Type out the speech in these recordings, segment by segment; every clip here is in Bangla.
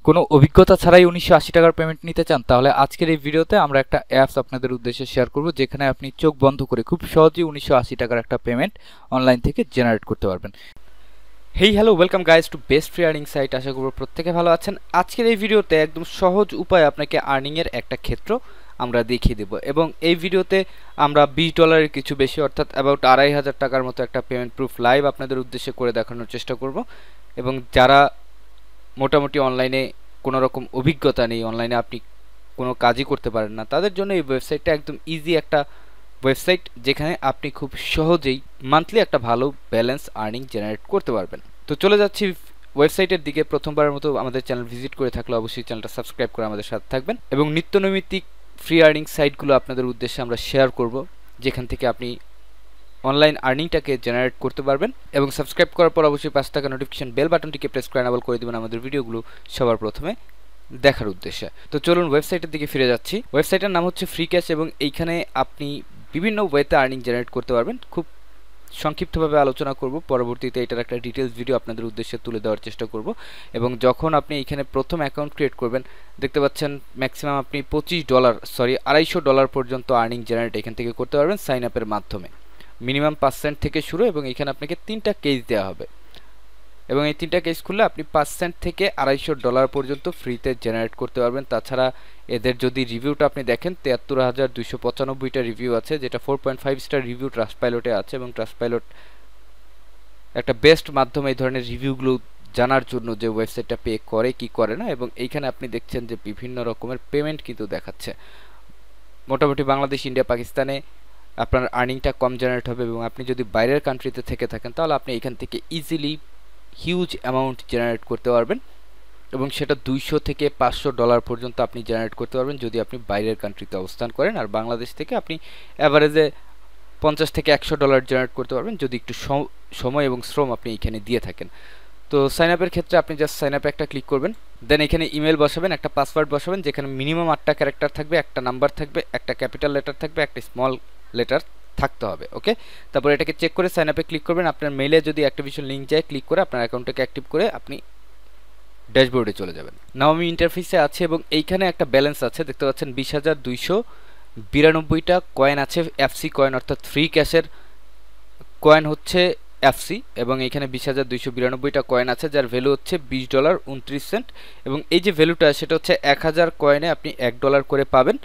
কোনো অভিজ্ঞতা ছাড়াই ১৯৮০ টাকার পেমেন্ট নিতে চান, তাহলে আজকের এই ভিডিওতে আমরা একটা অ্যাপস আপনাদের উদ্দেশ্যে শেয়ার করব, যেখানে আপনি চোখ বন্ধ করে খুব সহজেই ১৯৮০ টাকার একটা পেমেন্ট অনলাইন থেকে জেনারেট করতে পারবেন। Hey hello, welcome guys to best free earning site. আশা করব প্রত্যেকে ভালো আছেন। আজকের এই ভিডিওতে একদম সহজ উপায়ে আপনাকে আর্নিংয়ের একটা ক্ষেত্র আমরা দেখিয়ে দেব, এবং এই ভিডিওতে আমরা $20 কিছু বেশি অর্থাৎ অ্যাবাউট ২৫০০ টাকার মতো একটা পেমেন্ট প্রুফ লাইভ আপনাদের উদ্দেশ্যে করে দেখানোর চেষ্টা করব। এবং যারা মোটামুটি অনলাইনে কোনো রকম অভিজ্ঞতা নেই, অনলাইনে আপনি কোনো কাজই করতে পারেন না, তাদের জন্য এই ওয়েবসাইটটা একদম ইজি একটা ওয়েবসাইট, যেখানে আপনি খুব সহজেই মান্থলি একটা ভালো ব্যালেন্স আর্নিং জেনারেট করতে পারবেন। তো চলে যাচ্ছি ওয়েবসাইটের দিকে। প্রথমবারের মতো আমাদের চ্যানেল ভিজিট করে থাকলে অবশ্যই চ্যানেলটা সাবস্ক্রাইব করে আমাদের সাথে থাকবেন, এবং নিত্য নৈমিত্তিক ফ্রি আর্নিং সাইটগুলো আপনাদের উদ্দেশ্যে আমরা শেয়ার করব, যেখান থেকে আপনি অনলাইন আর্নিংটাকে জেনারেট করতে পারবেন। এবং সাবস্ক্রাইব করার পর অবশ্যই পাশে থাকা নোটিফিকেশন বেল বাটনটিকে প্রেস করে এনেবল করে দেবেন আমাদের ভিডিওগুলো সবার প্রথমে দেখার উদ্দেশ্যে। তো চলুন ওয়েবসাইটের দিকে ফিরে যাচ্ছি। ওয়েবসাইটের নাম হচ্ছে ফ্রি ক্যাশ, এবং এইখানে আপনি বিভিন্ন ওয়েতে আর্নিং জেনারেট করতে পারবেন। খুব সংক্ষিপ্তভাবে আলোচনা করব, পরবর্তীতে এটার একটা ডিটেলস ভিডিও আপনাদের উদ্দেশ্যে তুলে দেওয়ার চেষ্টা করব। এবং যখন আপনি এখানে প্রথম অ্যাকাউন্ট ক্রিয়েট করবেন, দেখতে পাচ্ছেন ম্যাক্সিমাম আপনি $250 পর্যন্ত আর্নিং জেনারেট এখান থেকে করতে পারবেন সাইন আপের মাধ্যমে। মিনিমাম 5 সেন্ট থেকে শুরু, এবং এখানে আপনাকে 3টা কেস দেওয়া হবে, এবং এই 3টা কেস খুললে আপনি 5 সেন্ট থেকে $250 পর্যন্ত ফ্রিতে জেনারেট করতে পারবেন। তাছাড়া এদের যদি রিভিউটা আপনি দেখেন, ৭৩,২৯৫টা রিভিউ আছে, যেটা 4.5 স্টার রিভিউ ট্রাস্টপাইলটে আছে। এবং ট্রাস্টপাইলট একটা বেস্ট মাধ্যম এই ধরনের রিভিউগুলো জানার জন্য, যে ওয়েবসাইটটা পে করে কি করে না। এবং এইখানে আপনি দেখছেন যে বিভিন্ন রকমের পেমেন্ট কিন্তু দেখাচ্ছে। মোটামুটি বাংলাদেশ, ইন্ডিয়া, পাকিস্তানে আপনার আর্নিংটা কম জেনারেট হবে, এবং আপনি যদি বাইরের কান্ট্রিতে থেকে থাকেন, তাহলে আপনি এখান থেকে ইজিলি হিউজ অ্যামাউন্ট জেনারেট করতে পারবেন, এবং সেটা $200 থেকে $500 পর্যন্ত আপনি জেনারেট করতে পারবেন যদি আপনি বাইরের কান্ট্রিতে অবস্থান করেন। আর বাংলাদেশ থেকে আপনি অ্যাভারেজে $50 থেকে $100 জেনারেট করতে পারবেন যদি একটু সময় এবং শ্রম আপনি এখানে দিয়ে থাকেন। তো সাইন আপের ক্ষেত্রে আপনি জাস্ট সাইন আপে একটা ক্লিক করবেন, দেন এখানে ইমেল বসাবেন, একটা পাসওয়ার্ড বসাবেন, যেখানে মিনিমাম 8টা ক্যারেক্টার থাকবে, একটা নাম্বার থাকবে, একটা ক্যাপিটাল লেটার থাকবে, একটা স্মল লেটার থাকতে হবে। ওকে, তারপর এটাকে চেক করে সাইন আপে ক্লিক করবেন। আপনার মেইলে যদি অ্যাক্টিভেশন লিঙ্ক যায়, ক্লিক করে আপনার অ্যাকাউন্টটাকে অ্যাক্টিভ করে আপনি ড্যাশবোর্ডে চলে যাবেন। নাও আমি ইন্টারফেসে আছে, এবং এইখানে একটা ব্যালেন্স আছে, দেখতে পাচ্ছেন 20,292টা কয়েন আছে, এফসি কয়েন, অর্থাৎ ফ্রি ক্যাশের কয়েন হচ্ছে এফসি। এবং এখানে 20,292টা কয়েন আছে, যার ভ্যালু হচ্ছে $20.29। এবং এই যে ভ্যালুটা, সেটা হচ্ছে 1000 কয়েনে আপনি $1 করে পাবেন।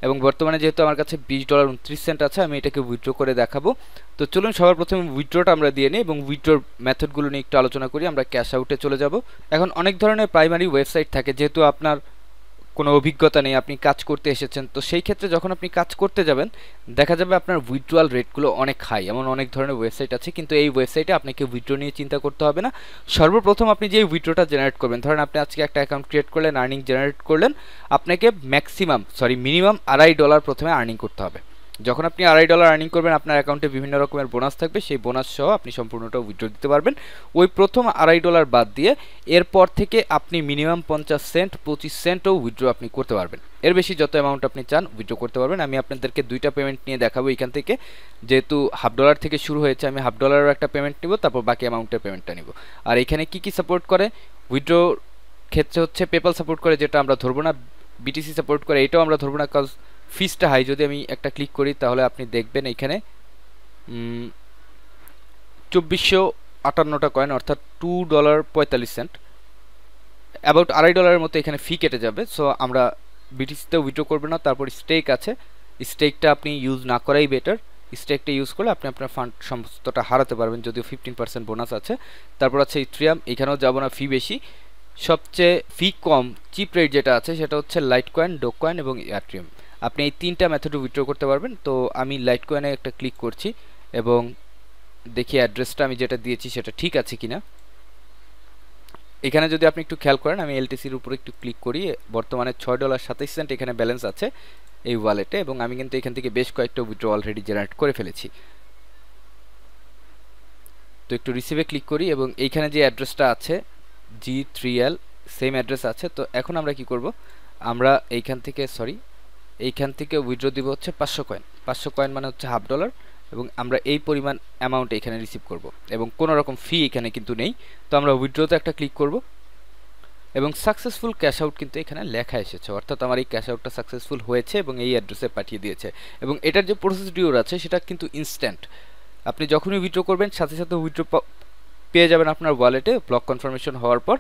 এবং বর্তমানে যেহেতু আমার কাছে $20.29 আছে, আমি এটাকে উইথড্র করে দেখাবো। তো চলুন সবার প্রথমে উইথড্রটা আমরা দিয়ে নিই, এবং উইথড্রর মেথডগুলো নিয়ে একটু আলোচনা করি। আমরা ক্যাশ আউটে চলে যাব। এখন অনেক ধরনের প্রাইমারি ওয়েবসাইট থাকে, যেহেতু আপনার কোনো অভিজ্ঞতা নেই, আপনি কাজ করতে এসেছেন, তো সেই ক্ষেত্রে যখন আপনি কাজ করতে যাবেন, দেখা যাবে আপনার উইথড্রয়াল রেটগুলো অনেক হাই। এমন অনেক ধরনের ওয়েবসাইট আছে, কিন্তু এই ওয়েবসাইটে আপনাকে উইথড্র নিয়ে চিন্তা করতে হবে না। সর্বপ্রথম আপনি যে উইথড্রটা জেনারেট করবেন, ধরেন আপনি আজকে একটা অ্যাকাউন্ট ক্রিয়েট করলেন, আর্নিং জেনারেট করলেন, আপনাকে মিনিমাম $2.5 প্রথমে আর্নিং করতে হবে। যখন আপনি $2.5 আর্নিং করবেন, আপনার অ্যাকাউন্টে বিভিন্ন রকমের বোনাস থাকবে, সেই বোনাস সহ আপনি সম্পূর্ণটা উইথড্র দিতে পারবেন। ওই প্রথম $2.5 বাদ দিয়ে এরপর থেকে আপনি মিনিমাম 50 সেন্ট, 25 সেন্টও উইথড্র আপনি করতে পারবেন। এর বেশি যত অ্যামাউন্ট আপনি চান উইথড্র করতে পারবেন। আমি আপনাদেরকে 2টা পেমেন্ট নিয়ে দেখাবো এখান থেকে, যেহেতু $1/2 থেকে শুরু হয়েছে, আমি $1/2 একটা পেমেন্ট নিব, তারপর বাকি অ্যামাউন্টের পেমেন্টটা নিব। আর এখানে কি কি সাপোর্ট করে উইথড্র ক্ষেত্রে হচ্ছে পেপাল সাপোর্ট করে, যেটা আমরা ধরবো না। বিটিসি সাপোর্ট করে, এটাও আমরা ধরবো না, কজ ফিসটা হাই। যদি আমি একটা ক্লিক করি, তাহলে আপনি দেখবেন এখানে 2458টা কয়েন, অর্থাৎ $2.45, অ্যাবাউট $2.5 মতো এখানে ফি কেটে যাবে। সো আমরা বিটিসিতে উইথড্র করবো না। তারপর স্টেক আছে, স্টেকটা আপনি ইউজ না করাই বেটার। স্টেকটা ইউজ করলে আপনি আপনার ফান্ড সমস্তটা হারাতে পারবেন, যদিও 15% বোনাস আছে। তারপর আছে ইথ্রিয়াম, এখানেও যাবো না, ফি বেশি। সবচেয়ে ফি কম চিপ রেট যেটা আছে, সেটা হচ্ছে লাইট কয়েন, ডোক কয়েন এবং ইয়ারট্রিয়াম। আপনি এই 3টা মেথডে উইথড্র করতে পারবেন। তো আমি লাইট কয়েনে একটা ক্লিক করছি, এবং দেখি অ্যাড্রেসটা আমি যেটা দিয়েছি সেটা ঠিক আছে কিনা। এখানে যদি আপনি একটু খেয়াল করেন, আমি এলটিসির উপরে একটু ক্লিক করি, বর্তমানে $6.27 এখানে ব্যালেন্স আছে এই ওয়ালেটে, এবং আমি কিন্তু এখান থেকে বেশ কয়েকটা উইথড্র অলরেডি জেনারেট করে ফেলেছি। তো একটু রিসিভে ক্লিক করি, এবং এইখানে যে অ্যাড্রেসটা আছে G3L, সেম অ্যাড্রেস আছে। তো এখন আমরা কি করব, আমরা এইখান থেকে উইথড্র দিব হচ্ছে 500 কয়েন। 500 কয়েন মানে হচ্ছে $1/2, এবং আমরা এই পরিমাণ অ্যামাউন্ট এখানে রিসিভ করব, এবং কোনো রকম ফি এখানে কিন্তু নেই। তো আমরা উইথড্রতে একটা ক্লিক করব, এবং সাকসেসফুল ক্যাশ আউট কিন্তু এখানে লেখা এসেছে, অর্থাৎ আমার এই ক্যাশ আউটটা সাকসেসফুল হয়েছে এবং এই অ্যাড্রেসে পাঠিয়ে দিয়েছে। এবং এটার যে প্রসিডিউর আছে সেটা কিন্তু ইনস্ট্যান্ট, আপনি যখনই উইথড্র করবেন সাথে সাথে উইথড্র পেয়ে যাবেন আপনার ওয়ালেটে ব্লক কনফার্মেশন হওয়ার পর।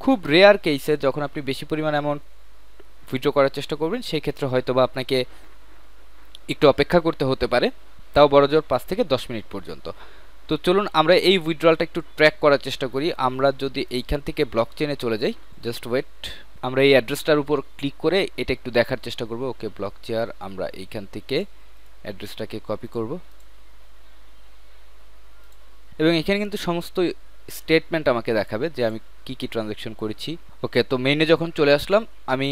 খুব রেয়ার কেসে যখন আপনি বেশি পরিমাণ অ্যামাউন্ট উইথড্র করার চেষ্টা করবেন সেই ক্ষেত্রে হয়তো বা আপনাকে একটু অপেক্ষা করতে হতে পারে, তাও বড়জোর 5 থেকে 10 মিনিট পর্যন্ত। তো চলুন আমরা এই উইথড্রলটা একটু ট্র্যাক করার চেষ্টা করি। আমরা যদি এইখান থেকে ব্লক চেনে চলে যাই, জাস্ট ওয়েট, আমরা এই অ্যাড্রেসটার উপর ক্লিক করে এটা একটু দেখার চেষ্টা করব। ওকে, ব্লক চেয়ার, আমরা এইখান থেকে অ্যাড্রেসটাকে কপি করব এবং এখানে কিন্তু সমস্ত স্টেটমেন্ট আমাকে দেখাবে যে আমি কি কি ট্রানজ্যাকশন করেছি। ওকে, তো মেইনে যখন চলে আসলাম, আমি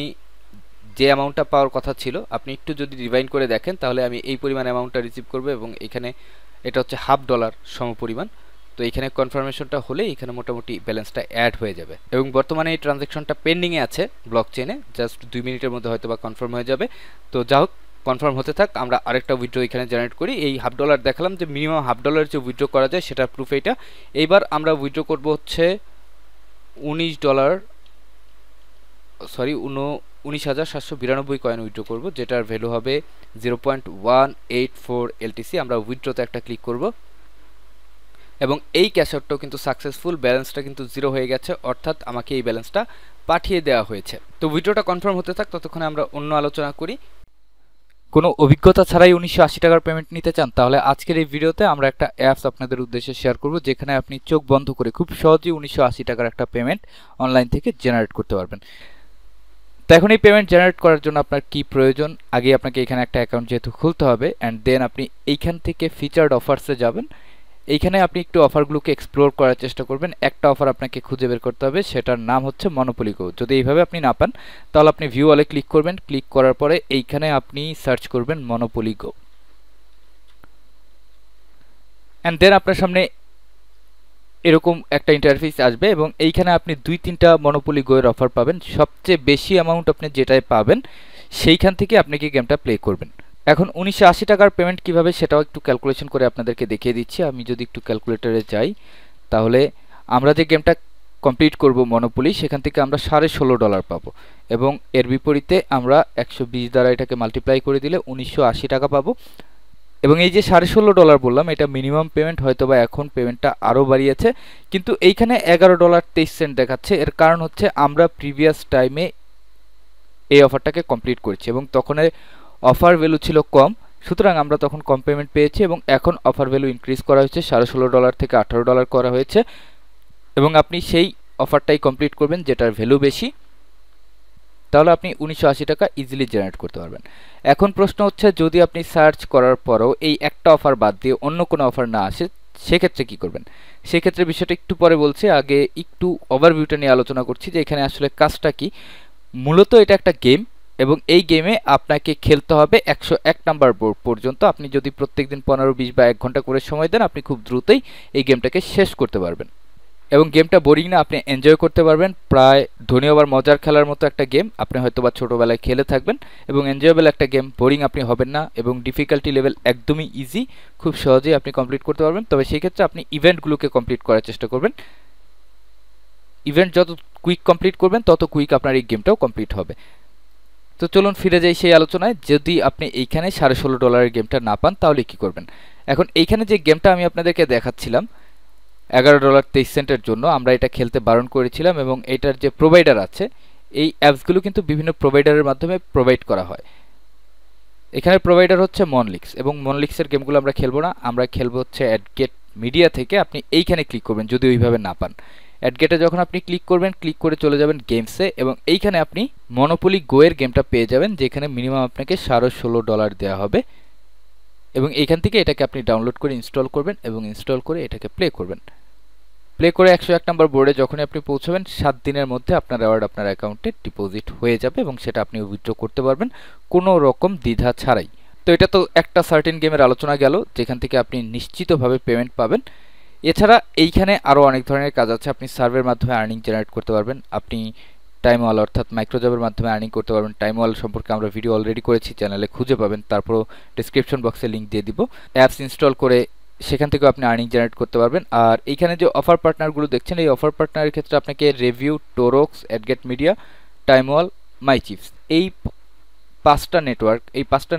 যে অ্যামাউন্টটা পাওয়ার কথা ছিল আপনি একটু যদি রিভাইন্ড করে দেখেন তাহলে আমি এই পরিমাণ অ্যামাউন্টটা রিসিভ করব এবং এখানে এটা হচ্ছে $1/2 সমপরিমাণ। তো এখানে কনফার্মেশনটা হলে এখানে মোটামুটি ব্যালেন্সটা অ্যাড হয়ে যাবে এবং বর্তমানে এই ট্রানজ্যাকশনটা পেন্ডিংয়ে আছে ব্লক চেনে, জাস্ট 2 মিনিটের মধ্যে হয়তো বা কনফার্ম হয়ে যাবে। তো যা হোক, কনফার্ম হতে থাক, আমরা আরেকটা উইথড্র এখানে জেনারেট করি। এই $1/2 দেখালাম যে মিনিমাম $1/2 যে উইথড্র করা যায় সেটার প্রুফ এইটা। এইবার আমরা উইথড্র করব হচ্ছে $19, সরি 19,792 কয়েন উইথড্র করব, যেটার ভ্যালু হবে 0.184 LTC। আমরা উইথড্রতে একটা ক্লিক করব এবং এই ক্যাশ আউটটাও কিন্তু সাকসেসফুল, ব্যালেন্সটা কিন্তু 0 হয়ে গেছে, অর্থাৎ আমাকে এই ব্যালেন্সটা পাঠিয়ে দেওয়া হয়েছে। তো উইথড্রটা কনফার্ম হতে থাক, ততক্ষণে আমরা অন্য আলোচনা করি। কোনো অভিজ্ঞতা ছাড়াই 1980 টাকার পেমেন্ট নিতে চান তাহলে আজকের এই ভিডিওতে আমরা একটা অ্যাপস আপনাদের উদ্দেশ্যে শেয়ার করব, যেখানে আপনি চোখ বন্ধ করে খুব সহজেই 1980 টাকার একটা পেমেন্ট অনলাইন থেকে জেনারেট করতে পারবেন। তো এখন এই পেমেন্ট জেনারেট করার জন্য আপনার কি প্রয়োজন? আগে আপনাকে এখানে একটা অ্যাকাউন্ট যেহেতু খুলতে হবে, অ্যান্ড দেন আপনি এইখান থেকে ফিচার্ড অফার্সে যাবেন। এইখানে আপনি একটু অফারগুলোকে এক্সপ্লোর করার চেষ্টা করবেন। একটা অফার আপনাকে খুঁজে বের করতে হবে, সেটার নাম হচ্ছে মনোপলি গো। যদি এইভাবে আপনি না পান তাহলে আপনি ভিউ অলে ক্লিক করবেন, ক্লিক করার পরে এইখানে আপনি সার্চ করবেন মনোপলি গো, অ্যান্ড দেন আপনার সামনে এরকম একটা ইন্টারফেস আসবে এবং এইখানে আপনি 2-3টা মনোপলি গো এর অফার পাবেন। সবচেয়ে বেশি অ্যামাউন্ট আপনি যেটাই পাবেন সেইখান থেকে আপনি কি গেমটা প্লে করবেন। এখন 1980 টাকার পেমেন্ট কিভাবে সেটাও একটু ক্যালকুলেশন করে আপনাদেরকে দেখিয়ে দিচ্ছি। আমি যদি একটু ক্যালকুলেটরে যাই তাহলে আমরা যে গেমটা কমপ্লিট করব মনোপলি, সেখান থেকে আমরা $16.5 পাবো এবং এর বিপরীতে আমরা 120 দ্বারা এটাকে মাল্টিপ্লাই করে দিলে 1980 টাকা পাবো। এবং এই যে $16.5 বললাম এটা মিনিমাম পেমেন্ট, হয়তো বা এখন পেমেন্টটা আরও বাড়িয়েছে, কিন্তু এইখানে $11.23 দেখাচ্ছে। এর কারণ হচ্ছে আমরা প্রিভিয়াস টাইমে এই অফারটাকে কমপ্লিট করেছি এবং তখন অফার ভ্যালু ছিল কম, সুতরাং আমরা তখন কম পেমেন্ট পেয়েছি এবং এখন অফার ভ্যালু ইনক্রিজ করা হয়েছে, $16.5 থেকে $18 করা হয়েছে এবং আপনি সেই অফারটাই কমপ্লিট করবেন যেটার ভ্যালু বেশি, তাহলে আপনি 1980 টাকা ইজিলি জেনারেট করতে পারবেন। এখন প্রশ্ন হচ্ছে, যদি আপনি সার্চ করার পরও এই একটা অফার বাদ দিয়ে অন্য কোনো অফার না আসে সেক্ষেত্রে কি করবেন? সেক্ষেত্রে বিষয়টা একটু পরে বলছি, আগে একটু ওভারভিউটা নিয়ে আলোচনা করছি যে এখানে আসলে কাজটা কি। মূলত এটা একটা গেম এবং এই গেমে আপনাকে খেলতে হবে 101 নাম্বার বোর্ড পর্যন্ত। আপনি যদি প্রত্যেকদিন 15, 20 বা 1 ঘন্টা করে সময় দেন আপনি খুব দ্রুতই এই গেমটাকে শেষ করতে পারবেন এবং গেমটা বোরিং না, আপনি এনজয় করতে পারবেন। প্রায় ধনী আবার মজার খেলার মতো একটা গেম, আপনি হয়তো বা ছোটোবেলায় খেলে থাকবেন এবং এনজয়েবল একটা গেম, বোরিং আপনি হবেন না এবং ডিফিকাল্টি লেভেল একদমই ইজি, খুব সহজেই আপনি কমপ্লিট করতে পারবেন। তবে সেই ক্ষেত্রে আপনি ইভেন্টগুলোকে কমপ্লিট করার চেষ্টা করবেন। ইভেন্ট যত কুইক কমপ্লিট করবেন তত কুইক আপনার এই গেমটাও কমপ্লিট হবে। তো চলুন ফিরে যাই সেই আলোচনায়। যদি আপনি এইখানে $16.5 গেমটা না পান তাহলে কি করবেন? এখন এইখানে যে গেমটা আমি আপনাদেরকে দেখাচ্ছিলাম $11.23 জন্য আমরা এটা খেলতে বারণ করেছিলাম এবং এটার যে প্রোভাইডার আছে, এই অ্যাপসগুলো কিন্তু বিভিন্ন প্রোভাইডারের মাধ্যমে প্রোভাইড করা হয়। এখানে প্রোভাইডার হচ্ছে মনলিক্স এবং মনলিক্সের গেমগুলো আমরা খেলবো না, আমরা খেলবো হচ্ছে অ্যাডগেট মিডিয়া থেকে। আপনি এইখানে ক্লিক করবেন যদি ওইভাবে না পান। অ্যাডগেটে যখন আপনি ক্লিক করবেন, ক্লিক করে চলে যাবেন গেমসে এবং এইখানে আপনি মনোপলি গো এর গেমটা পেয়ে যাবেন, যেখানে মিনিমাম আপনাকে $16.5 দেওয়া হবে এবং এইখান থেকে এটাকে আপনি ডাউনলোড করে ইনস্টল করবেন এবং ইনস্টল করে এটাকে প্লে করবেন। প্লে করে 101 নম্বর বোর্ডে যখনই আপনি পৌঁছাবেন 7 দিনের মধ্যে আপনার অ্যাওয়ার্ড আপনার অ্যাকাউন্টে ডিপোজিট হয়ে যাবে এবং সেটা আপনি উইথড্র করতে পারবেন কোনো রকম দ্বিধা ছাড়াই। তো এটা তো একটা সার্টেন গেমের আলোচনা গেল যেখান থেকে আপনি নিশ্চিতভাবে পেমেন্ট পাবেন। এছাড়া এইখানে আরও অনেক ধরনের কাজ আছে। আপনি সার্ভের মাধ্যমে আর্নিং জেনারেট করতে পারবেন, আপনি টাইমওয়াল অর্থাৎ মাইক্রোজবের মাধ্যমে আর্নিং করতে পারবেন। টাইমওয়াল সম্পর্কে আমরা ভিডিও অলরেডি করেছি, চ্যানেলে খুঁজে পাবেন, তারপরও ডিসক্রিপশন বক্সে লিঙ্ক দিয়ে দিব। অ্যাপস ইনস্টল করে সেখান থেকেও আপনি আর্নিং জেনারেট করতে পারবেন। আর এইখানে যে অফার পার্টনারগুলো দেখছেন, এই অফার পার্টনারের ক্ষেত্রে আপনাকে রিভিউ, টোরক্স, অ্যাডগেট মিডিয়া, টাইমওয়াল, মাই চিপস, এই 5টা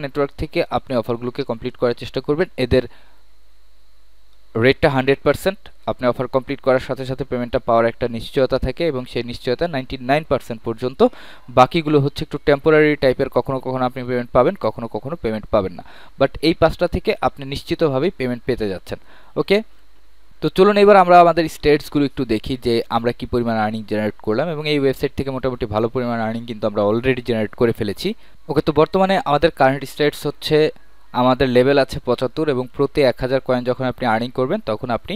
নেটওয়ার্ক থেকে আপনি অফারগুলোকে কমপ্লিট করার চেষ্টা করবেন। এদের রেটটা 100%, আপনি অফার কমপ্লিট করার সাথে সাথে পেমেন্টটা পাওয়ার একটা নিশ্চয়তা থাকে এবং সেই নিশ্চয়তা 99% পর্যন্ত। বাকিগুলো হচ্ছে একটু টেম্পোরারি টাইপের, কখনো কখনো আপনি পেমেন্ট পাবেন, কখনো কখনো পেমেন্ট পাবেন না, বাট এই 5টা থেকে আপনি নিশ্চিতভাবেই পেমেন্ট পেতে যাচ্ছেন। ওকে, তো চলুন এবার আমরা আমাদের স্টেটসগুলো একটু দেখি যে আমরা কি পরিমাণ আর্নিং জেনারেট করলাম, এবং এই ওয়েবসাইট থেকে মোটামুটি ভালো পরিমাণ আর্নিং কিন্তু আমরা অলরেডি জেনারেট করে ফেলেছি। ওকে, তো বর্তমানে আমাদের কারেন্ট স্টেটস হচ্ছে আমাদের লেভেল আছে 75, এবং প্রতি 1000 কয়েন যখন আপনি আর্নিং করবেন তখন আপনি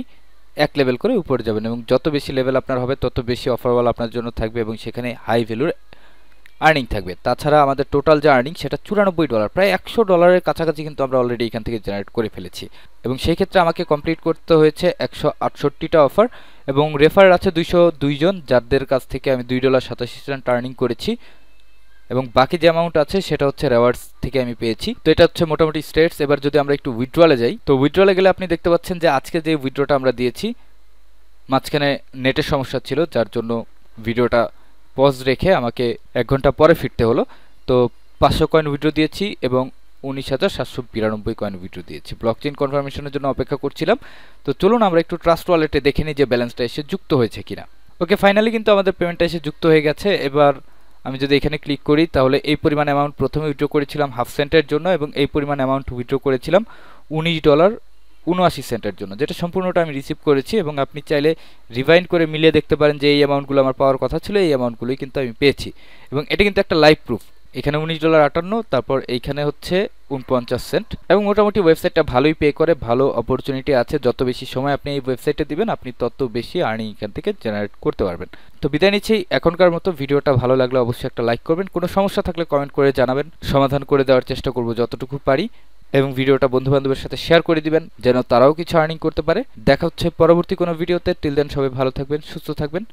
1 লেভেল করে উপরে যাবেন, এবং যত বেশি লেভেল আপনার হবে তত বেশি অফারওয়াল আপনার জন্য থাকবে এবং সেখানে হাই ভ্যালুর আর্নিং থাকবে। তাছাড়া আমাদের টোটাল যে আর্নিং সেটা $94, প্রায় $100 কাছাকাছি কিন্তু আমরা অলরেডি এখান থেকে জেনারেট করে ফেলেছি, এবং সেই ক্ষেত্রে আমাকে কমপ্লিট করতে হয়েছে 168টা অফার, এবং রেফার আছে 202 জন, যাদের কাছ থেকে আমি $2.87 আর্নিং করেছি, এবং বাকি যে অ্যামাউন্ট আছে সেটা হচ্ছে রেওয়ার্ডস থেকে আমি পেয়েছি। তো এটা হচ্ছে মোটামুটি স্টেটস। এবার যদি আমরা একটু উইথড্রলে যাই, তো উইথড্রলে গেলে আপনি দেখতে পাচ্ছেন যে আজকে যে উইথড্রটা আমরা দিয়েছি, মাঝখানে নেটের সমস্যা ছিল যার জন্য ভিডিওটা পজ রেখে আমাকে 1 ঘন্টা পরে ফিরতে হলো। তো 500 কয়েন উইথড্র দিয়েছি এবং 19,792 কয়েন উইথড্র দিয়েছি। ব্লকচেইন কনফার্মেশনের জন্য অপেক্ষা করছিলাম। তো চলুন আমরা একটু ট্রাস্ট ওয়ালেটে দেখে নিই যে ব্যালেন্সটা এসে যুক্ত হয়েছে কিনা। ওকে, ফাইনালি কিন্তু আমাদের পেমেন্টটা এসে যুক্ত হয়ে গেছে। এবার আমি যদি এখানে ক্লিক করি তাহলে এই পরিমাণ অ্যামাউন্ট প্রথমে উইথড্র করেছিলাম হাফ সেন্টের জন্য, এবং এই পরিমাণ অ্যামাউন্ট উইথড্র করেছিলাম $19.79 জন্য, যেটা সম্পূর্ণটা আমি রিসিভ করেছি। এবং আপনি চাইলে রিভাইন্ড করে মিলিয়ে দেখতে পারেন যে এই অ্যামাউন্টগুলো আমার পাওয়ার কথা ছিল, এই অ্যামাউন্টগুলোই কিন্তু আমি পেয়েছি, এবং এটা কিন্তু একটা লাইভ প্রুফ। এখানে $19.58, তারপর এইখানে হচ্ছে 49 সেন্ট, এবং মোটামুটি ওয়েবসাইটটা ভালোই পে করে, ভালো অপরচুনিটি আছে। যত বেশি সময় আপনি এই ওয়েবসাইটে দিবেন আপনি তত বেশি আর্নিং এখান থেকে জেনারেট করতে পারবেন। তো বিদায় নিচ্ছি এখনকার মতো। ভিডিওটা ভালো লাগলে অবশ্যই একটা লাইক করবেন, কোনো সমস্যা থাকলে কমেন্ট করে জানাবেন, সমাধান করে দেওয়ার চেষ্টা করব যতটুকু পারি, এবং ভিডিওটা বন্ধুবান্ধবের সাথে শেয়ার করে দিবেন যেন তারাও কিছু আর্নিং করতে পারে। দেখা হচ্ছে পরবর্তী কোনো ভিডিওতে। টিল দেন সবাই ভালো থাকবেন, সুস্থ থাকবেন।